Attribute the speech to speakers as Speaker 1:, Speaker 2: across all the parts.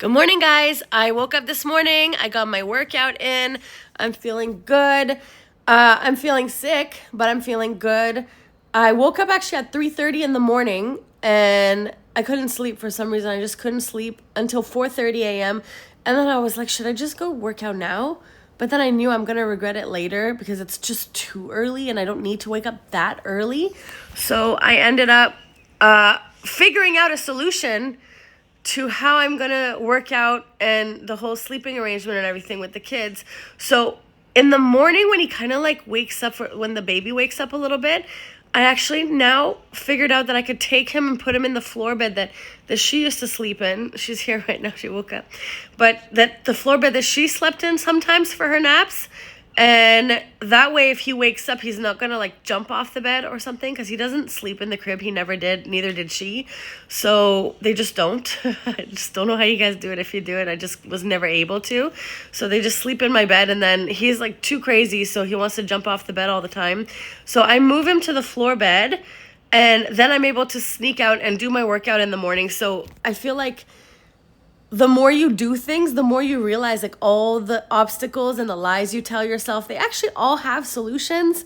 Speaker 1: Good morning, guys. I woke up this morning. I got my workout in. I'm feeling good. I'm feeling sick, but I'm feeling good. I woke up actually at 3:30 in the morning, and I couldn't sleep for some reason. I just couldn't sleep until 4:30 a.m. And then I was like, should I just go work out now? But then I knew I'm going to regret it later because it's just too early and I don't need to wake up that early. So I ended up figuring out a solution to how I'm gonna work out and the whole sleeping arrangement and everything with the kids. So in the morning when he kind of like wakes up, when the baby wakes up a little bit, I actually now figured out that I could take him and put him in the floor bed that she used to sleep in. She's here right now, she woke up. But that the floor bed that she slept in sometimes for her naps. And that way, if he wakes up, he's not going to like jump off the bed or something, because he doesn't sleep in the crib. He never did. Neither did she. So they just don't. I just don't know how you guys do it if you do it. I just was never able to. So they just sleep in my bed, and then he's like too crazy. So he wants to jump off the bed all the time. So I move him to the floor bed, and then I'm able to sneak out and do my workout in the morning. So I feel like the more you do things, the more you realize like all the obstacles and the lies you tell yourself, they actually all have solutions.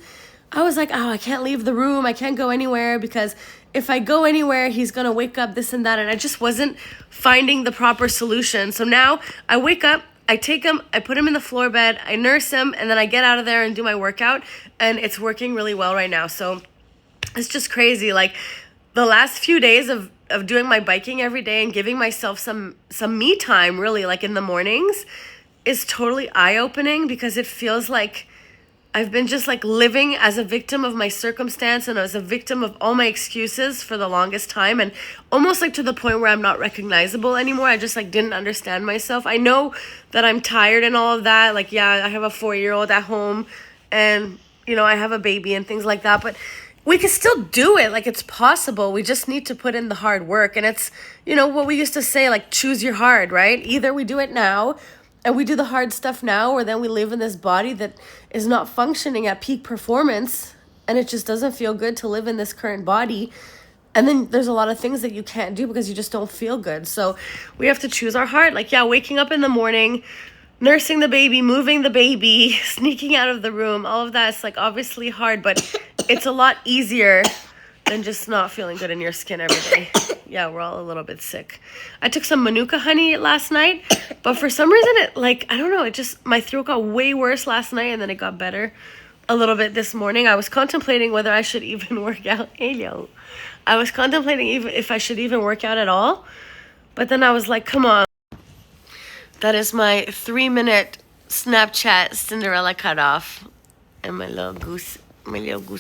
Speaker 1: I was like, oh, I can't leave the room. I can't go anywhere because if I go anywhere, he's going to wake up, this and that. And I just wasn't finding the proper solution. So now I wake up, I take him, I put him in the floor bed, I nurse him, and then I get out of there and do my workout. And it's working really well right now. So it's just crazy. Like the last few days of doing my biking every day and giving myself some me time, really, like in the mornings, is totally eye-opening, because it feels like I've been just like living as a victim of my circumstance and as a victim of all my excuses for the longest time, and almost like to the point where I'm not recognizable anymore. I just like didn't understand myself. I know that I'm tired and all of that. Like, yeah, I have a 4-year-old at home and, you know, I have a baby and things like that, but we can still do it. Like, it's possible. We just need to put in the hard work. And it's, you know, what we used to say, like, choose your hard, right? Either we do it now and we do the hard stuff now, or then we live in this body that is not functioning at peak performance, and it just doesn't feel good to live in this current body. And then there's a lot of things that you can't do because you just don't feel good. So we have to choose our heart. Like, yeah, waking up in the morning, nursing the baby, moving the baby, sneaking out of the room, all of that is like obviously hard, but it's a lot easier than just not feeling good in your skin every day. Yeah, we're all a little bit sick. I took some Manuka honey last night, but for some reason it, like, I don't know, it just, my throat got way worse last night and then it got better a little bit this morning. I was contemplating whether I should even work out. I was contemplating even if I should even work out at all, but then I was like, come on. That is my 3-minute Snapchat Cinderella cutoff. And my little goose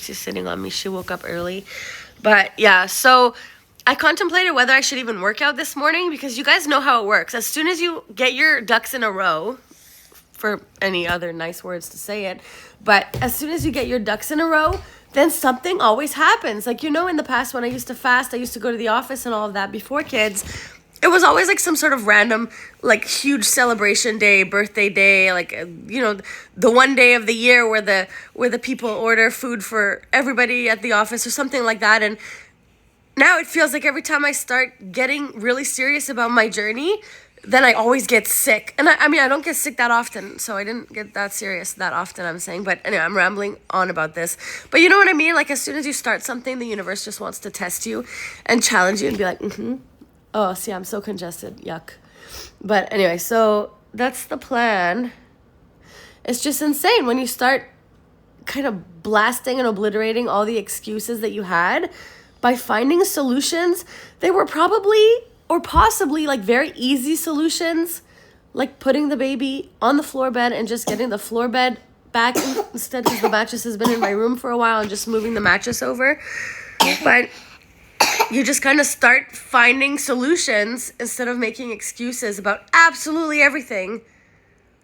Speaker 1: is sitting on me. She woke up early. But yeah, so I contemplated whether I should even work out this morning, because you guys know how it works. As soon as you get your ducks in a row, for any other nice words to say it, but as soon as you get your ducks in a row, then something always happens. Like, you know, in the past when I used to fast, I used to go to the office and all of that before kids. It was always like some sort of random, like, huge celebration day, birthday day, like, you know, the one day of the year where the people order food for everybody at the office or something like that. And now it feels like every time I start getting really serious about my journey, then I always get sick. And I mean, I don't get sick that often, so I didn't get that serious that often, I'm saying. But anyway, I'm rambling on about this. But you know what I mean? Like, as soon as you start something, the universe just wants to test you and challenge you and be like, oh, see, I'm so congested. Yuck. But anyway, so that's the plan. It's just insane when you start kind of blasting and obliterating all the excuses that you had by finding solutions. They were probably or possibly like very easy solutions, like putting the baby on the floor bed and just getting the floor bed back instead, because the mattress has been in my room for a while, and just moving the mattress over. But you just kind of start finding solutions instead of making excuses about absolutely everything.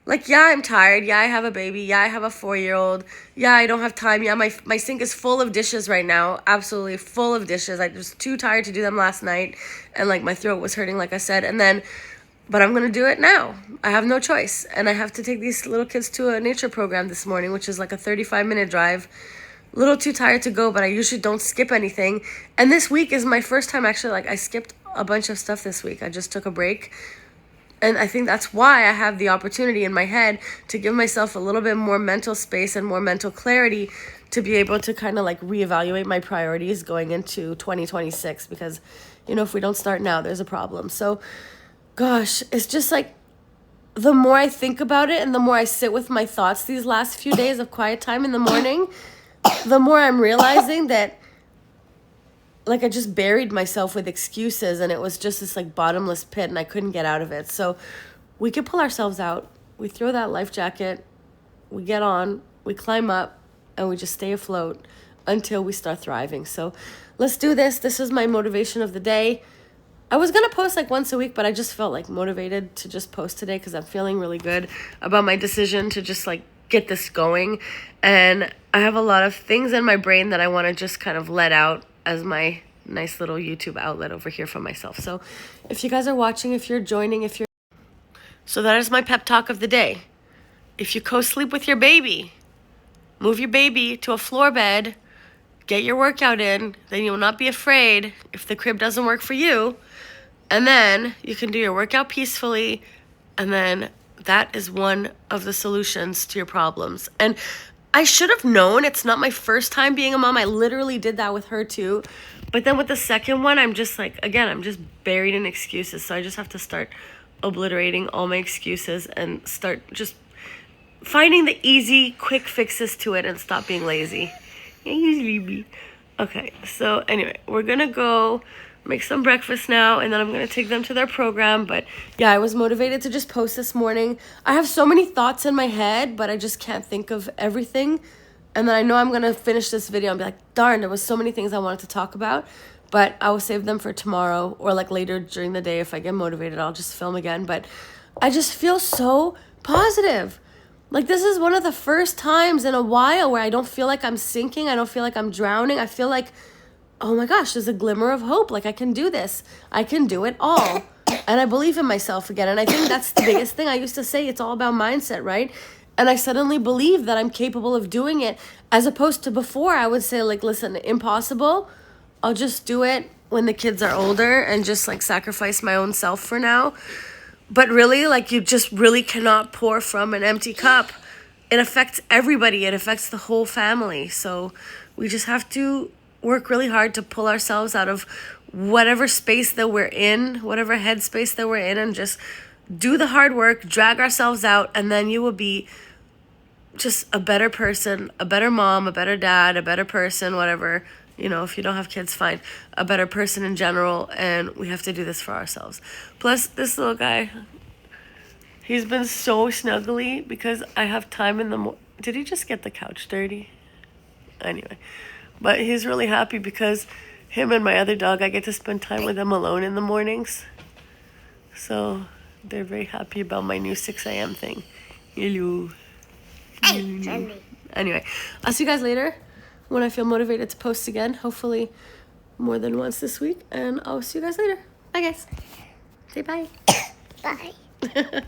Speaker 1: Like, yeah, I'm tired. Yeah, I have a baby. Yeah, I have a 4-year-old. Yeah, I don't have time. Yeah, my sink is full of dishes right now. Absolutely full of dishes. I was too tired to do them last night. And, like, my throat was hurting, like I said. And then, but I'm going to do it now. I have no choice. And I have to take these little kids to a nature program this morning, which is like a 35-minute drive. A little too tired to go, but I usually don't skip anything. And this week is my first time, actually, like, I skipped a bunch of stuff this week. I just took a break. And I think that's why I have the opportunity in my head to give myself a little bit more mental space and more mental clarity to be able to kind of like reevaluate my priorities going into 2026. Because, you know, if we don't start now, there's a problem. So, gosh, it's just like the more I think about it and the more I sit with my thoughts these last few days of quiet time in the morning, the more I'm realizing that like I just buried myself with excuses, and it was just this like bottomless pit, and I couldn't get out of it. So we could pull ourselves out. We throw that life jacket, we get on, we climb up, and we just stay afloat until we start thriving. So let's do this. This is my motivation of the day. I was going to post like once a week, but I just felt like motivated to just post today because I'm feeling really good about my decision to just like get this going. And I have a lot of things in my brain that I want to just kind of let out as my nice little YouTube outlet over here for myself. So if you guys are watching, if you're joining, so that is my pep talk of the day. If you co-sleep with your baby, move your baby to a floor bed, get your workout in, then you will not be afraid if the crib doesn't work for you. And then you can do your workout peacefully. And then that is one of the solutions to your problems. And I should have known. It's not my first time being a mom. I literally did that with her too. But then with the second one, I'm just like, again, I'm just buried in excuses. So I just have to start obliterating all my excuses and start just finding the easy, quick fixes to it and stop being lazy. Okay, so anyway, we're going to go make some breakfast now, and then I'm going to take them to their program. But yeah, I was motivated to just post this morning. I have so many thoughts in my head, but I just can't think of everything. And then I know I'm going to finish this video and be like, darn, there was so many things I wanted to talk about, but I will save them for tomorrow or like later during the day. If I get motivated, I'll just film again. But I just feel so positive. Like this is one of the first times in a while where I don't feel like I'm sinking. I don't feel like I'm drowning. I feel like, oh my gosh, there's a glimmer of hope. Like I can do this. I can do it all. And I believe in myself again. And I think that's the biggest thing. I used to say it's all about mindset, right? And I suddenly believe that I'm capable of doing it, as opposed to before I would say like, listen, impossible. I'll just do it when the kids are older and just like sacrifice my own self for now. But really, like you just really cannot pour from an empty cup. It affects everybody. It affects the whole family. So we just have to work really hard to pull ourselves out of whatever space that we're in, whatever headspace that we're in, and just do the hard work, drag ourselves out, and then you will be just a better person, a better mom, a better dad, a better person, whatever. You know, if you don't have kids, fine. A better person in general, and we have to do this for ourselves. Plus, this little guy, he's been so snuggly because I have time in the morning. Did he just get the couch dirty? Anyway, but he's really happy because him and my other dog, I get to spend time with them alone in the mornings. So they're very happy about my new 6 a.m. thing. Hello. Anyway, I'll see you guys later when I feel motivated to post again, hopefully more than once this week, and I'll see you guys later. Bye guys. Say bye.
Speaker 2: Bye.